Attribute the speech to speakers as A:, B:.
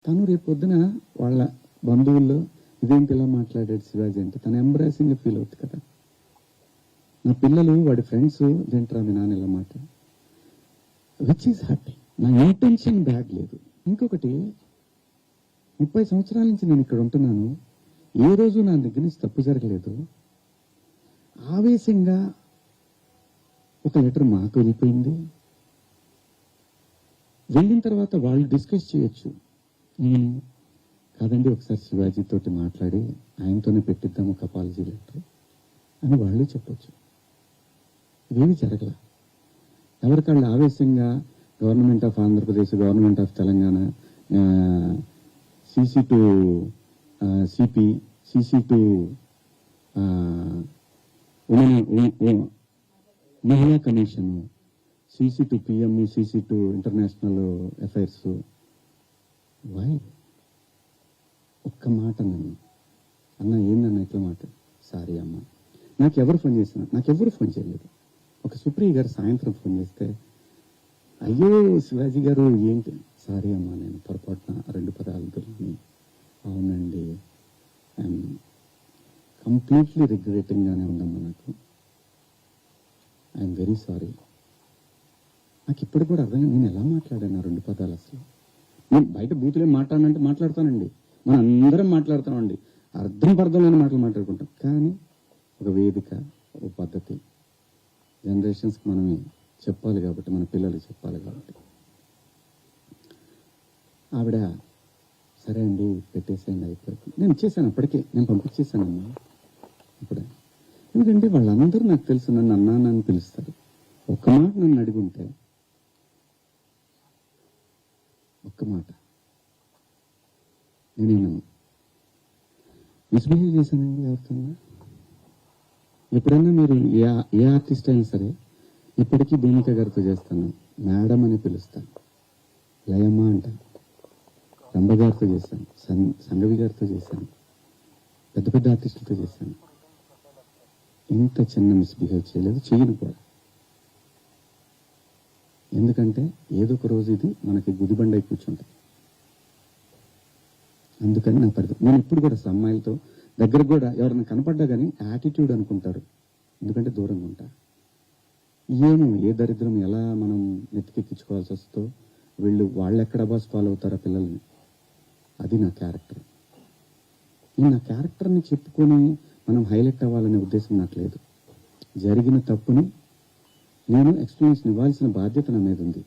A: తను రేపు పొద్దున వాళ్ళ బంధువుల్లో ఇదేంటి ఇలా మాట్లాడాడు శివాజీ అంటే తను ఎంబ్రాసింగ్ ఫీల్ అవుతుంది కదా. నా పిల్లలు వాడి ఫ్రెండ్స్ ఏంట్రా మీ నాన్న ఇలా మాట, విచ్ ఈస్ హ్యాపీ. నా ఇంటెన్షన్ బ్యాడ్ లేదు. ఇంకొకటి 30 సంవత్సరాల నుంచి నేను ఇక్కడ ఉంటున్నాను, ఏ రోజు నా దగ్గర నుంచి తప్పు జరగలేదు. ఆవేశంగా ఒక లెటర్ మాకు వెళ్ళిపోయింది. వెళ్ళిన తర్వాత వాళ్ళు డిస్కస్ చేయొచ్చు, కాదండి ఒకసారి శివాజీ తోటి మాట్లాడి ఆయనతోనే పెట్టిద్దాం ఒక అపాలజీ లెటర్ అని వాళ్ళు చెప్పొచ్చు. ఇవేమి జరగల. ఎవరికాళ్ళు ఆవేశంగా government of Andhra Pradesh, government of Telangana, CC to CP, CC to మహిళా commission, CC to PM, CC to international affairs. Why? ఒక్క మాట నన్ను అన్న ఏందన్న ఇట్లా మాట, సారీ అమ్మ. నాకెవరు ఫోన్ చేసినా, నాకెవరు ఫోన్ చేయలేదు. ఒక సుప్రియ గారు సాయంత్రం ఫోన్ చేస్తే, అయ్యో శివాజీ గారు ఏంటి, సారీ అమ్మా నేను పొరపాటున 2 పదాలు దొరికి, అవునండి ఐఎమ్ కంప్లీట్లీ రిగ్రెటింగ్ గానే ఉందమ్మా, నాకు ఐఎమ్ వెరీ సారీ. నాకు ఇప్పుడు కూడా అర్థం, నేను ఎలా మాట్లాడాను 2 పదాలు అసలు. నేను బయట బూతులే మాట్లాడానంటే మాట్లాడతానండి, మనం అందరం మాట్లాడతామండి, అర్థం పర్థం లేని మాటలు మాట్లాడుకుంటాం. కానీ ఒక వేదిక, ఒక పద్ధతి, జనరేషన్స్కి మనమే చెప్పాలి కాబట్టి, మన పిల్లలకి చెప్పాలి కాబట్టి. ఆవిడ సరే అండి పెట్టేసేయండి అయిపోయింది, నేను ఇచ్చేసాను, అప్పటికే నేను పంపించేశానమ్మా ఇప్పుడే. ఎందుకంటే వాళ్ళందరూ నాకు తెలుసు, నన్ను అన్నానని పిలుస్తారు. ఒక్క మాట నన్ను అడిగుంటే, ఒక్క మాట నేనేమన్నా మిస్బిహేవ్ చేశానండి ఎవరితో? ఎప్పుడైనా మీరు ఏ ఆర్టిస్ట్ అయినా సరే, ఇప్పటికీ భూమిక గారితో చేస్తాను, మేడం అని పిలుస్తాను, లయమ్మ అంటాను, రంభ గారితో చేశాను, సంగవి గారితో చేశాను, పెద్ద పెద్ద ఆర్టిస్టులతో చేశాను. ఇంత చిన్న మిస్బిహేవ్ చేయలేదు, చేయను కూడా. ఎందుకంటే ఏదో ఒక రోజు ఇది మనకి గుదిబండ అయి కూర్చుంటుంది. అందుకని నా పరిస్థితి, నేను ఇప్పుడు కూడా అమ్మాయిలతో దగ్గర కూడా ఎవరైనా కనపడ్డా కానీ యాటిట్యూడ్ అనుకుంటారు, ఎందుకంటే దూరంగా ఉంటా. ఏమో ఏ దరిద్రం ఎలా మనం నెత్తికెక్కించుకోవాల్సి వస్తుందో, వాళ్ళు ఎక్కడ బాస్ ఫాలో అవుతారా పిల్లల్ని, అది నా క్యారెక్టర్. ఈ నా క్యారెక్టర్ని చెప్పుకొని మనం హైలైట్ అవ్వాలనే ఉద్దేశం నాకు లేదు. జరిగిన తప్పుని నేను ఎక్స్ప్లెనేషన్ ఇవ్వాల్సిన బాధ్యత నా మీద ఉంది.